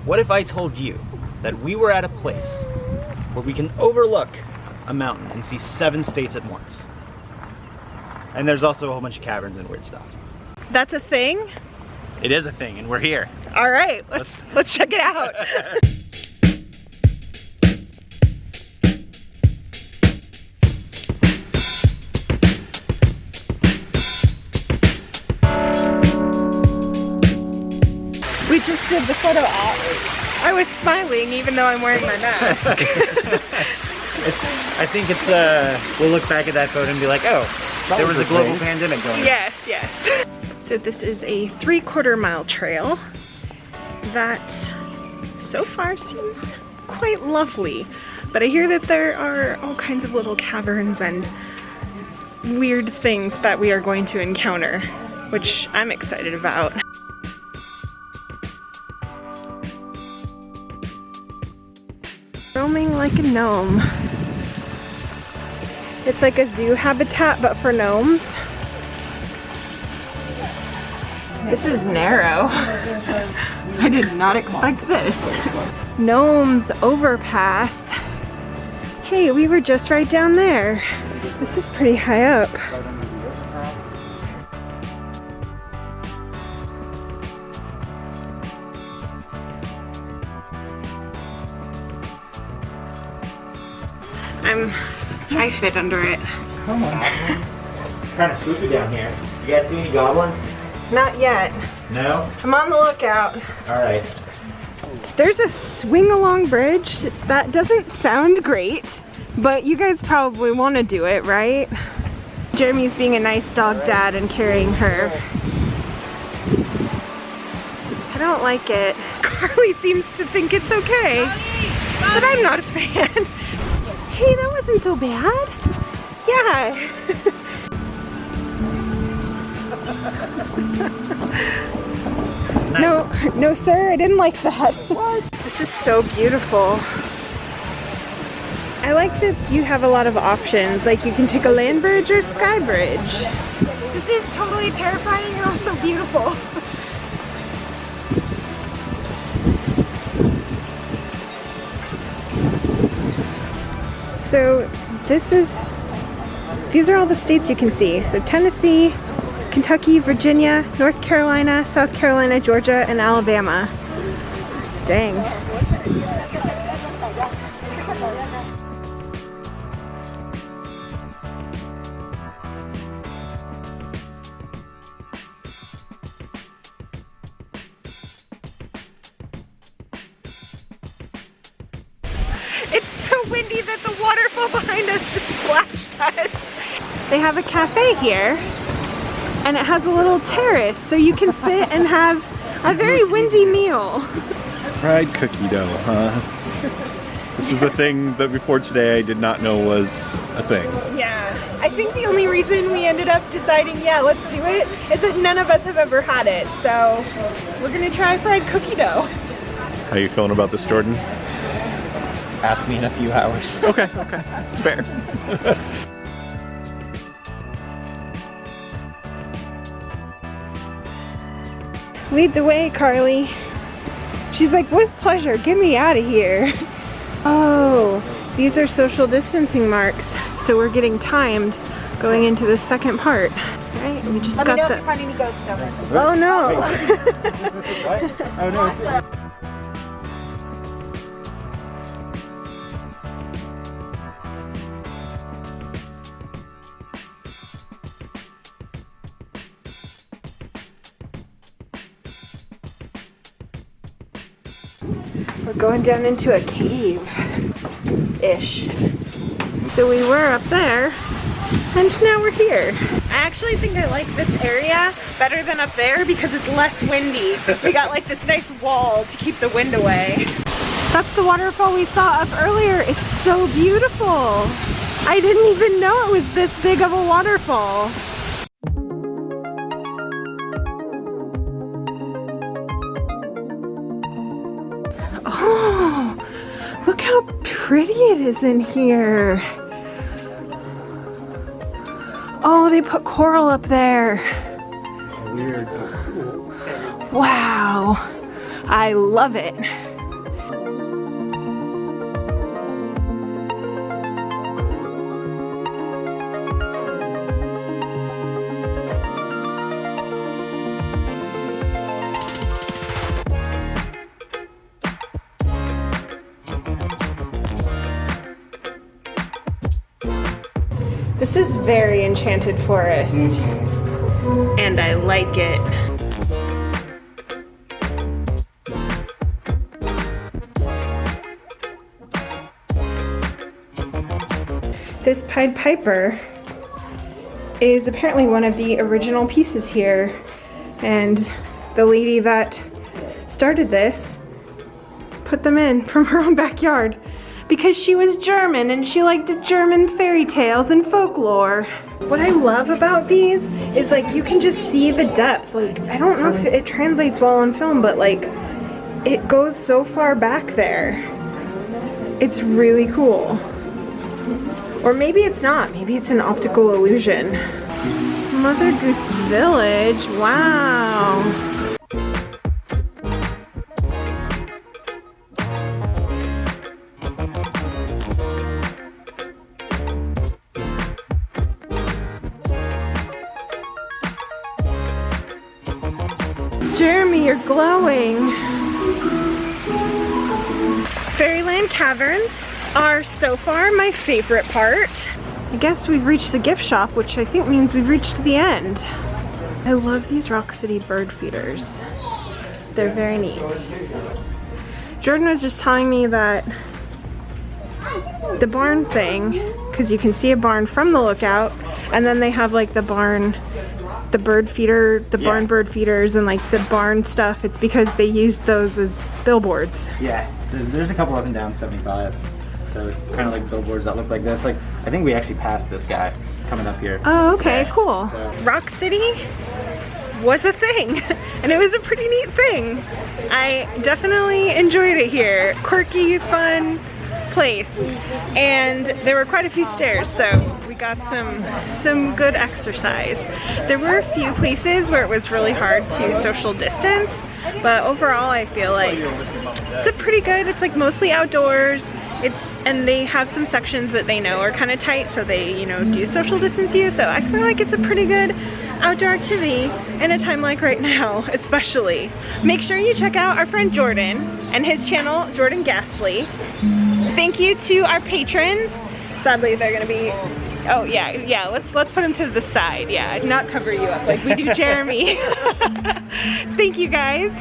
What if I told you that we were at a place where we can overlook a mountain and see 7 states at once? And there's also a whole bunch of caverns and weird stuff. That's a thing? It is a thing, and we're here. All right, let's check it out. We just did the photo op. I was smiling even though I'm wearing my mask. I think it's, we'll look back at that photo and be like, oh, there was a global pandemic going on. Yes, yes. So this is a 3/4 mile trail that so far seems quite lovely. But I hear that there are all kinds of little caverns and weird things that we are going to encounter, which I'm excited about. Roaming like a gnome. It's like a zoo habitat, but for gnomes. This is narrow. I did not expect this. Gnomes overpass. Hey, we were just right down there. This is pretty high up. I fit under it. Come on. It's kind of spooky down here. You guys see any goblins? Not yet. No? I'm on the lookout. Alright. There's a swing along bridge. That doesn't sound great, but you guys probably want to do it, right? Jeremy's being a nice dog dad and carrying her. I don't like it. Carly seems to think it's okay, but I'm not a fan. Hey, that wasn't so bad. Yeah. Nice. No, sir, I didn't like that. What? This is so beautiful. I like that you have a lot of options. Like you can take a land bridge or sky bridge. This is totally terrifying and also beautiful. So these are all the states you can see. So Tennessee, Kentucky, Virginia, North Carolina, South Carolina, Georgia, and Alabama. Dang. It's so windy that the waterfall behind us just splashed us. They have a cafe here, and it has a little terrace, so you can sit and have a very windy meal. Fried cookie dough, huh? This is a thing that before today I did not know was a thing. Yeah, I think the only reason we ended up deciding, yeah, let's do it, is that none of us have ever had it. So we're gonna try fried cookie dough. How you feeling about this, Jordan? Ask me in a few hours. Okay, it's fair. Lead the way, Carly. She's like, with pleasure, get me out of here. Oh, these are social distancing marks. So we're getting timed going into the second part. All right, we just got the... Let me know if you find any ghosts down there. Oh no. Oh no. We're going down into a cave-ish. So we were up there, and now we're here. I actually think I like this area better than up there because it's less windy. We got like this nice wall to keep the wind away. That's the waterfall we saw up earlier. It's so beautiful. I didn't even know it was this big of a waterfall. Oh, look how pretty it is in here. Oh, they put coral up there. Weird. Wow, I love it. This is very enchanted forest. And I like it. This Pied Piper is apparently one of the original pieces here, and the lady that started this put them in from her own backyard because she was German and she liked the German fairy tales and folklore. What I love about these is like you can just see the depth. Like I don't know if it translates well on film, but like it goes so far back there. It's really cool. Or maybe it's not. Maybe it's an optical illusion. Mother Goose Village. Wow. Jeremy, you're glowing. Fairyland Caverns are so far my favorite part. I guess we've reached the gift shop, which I think means we've reached the end. I love these Rock City bird feeders. They're very neat. Jordan was just telling me that the barn thing, because you can see a barn from the lookout, and then they have like the barn, the bird feeder, the barn bird feeders and like the barn stuff. It's because they used those as billboards. Yeah, there's a couple up and down 75. So kind of like billboards that look like this. Like I think we actually passed this guy coming up here. Oh, okay, today. cool. So. Rock City was a thing, and it was a pretty neat thing. I definitely enjoyed it here. Quirky, fun place, and there were quite a few stairs, so we got some good exercise. There were a few places where it was really hard to social distance, but overall I feel like it's a pretty good, it's like mostly outdoors. And they have some sections that they know are kind of tight, so they, you know, do social distance you. So I feel like it's a pretty good outdoor activity in a time like right now, especially. Make sure you check out our friend Jordan and his channel, Jordan Gasly. Thank you to our patrons. Sadly, they're gonna be, oh yeah, let's put them to the side. Yeah, not cover you up like we do Jeremy. Thank you guys.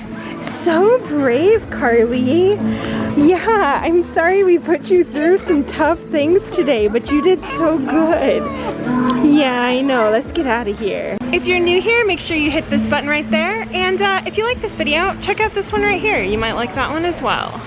So brave, Carly. Yeah, I'm sorry we put you through some tough things today, but you did so good. Yeah, I know. Let's get out of here. If you're new here, make sure you hit this button right there. And if you like this video, check out this one right here. You might like that one as well.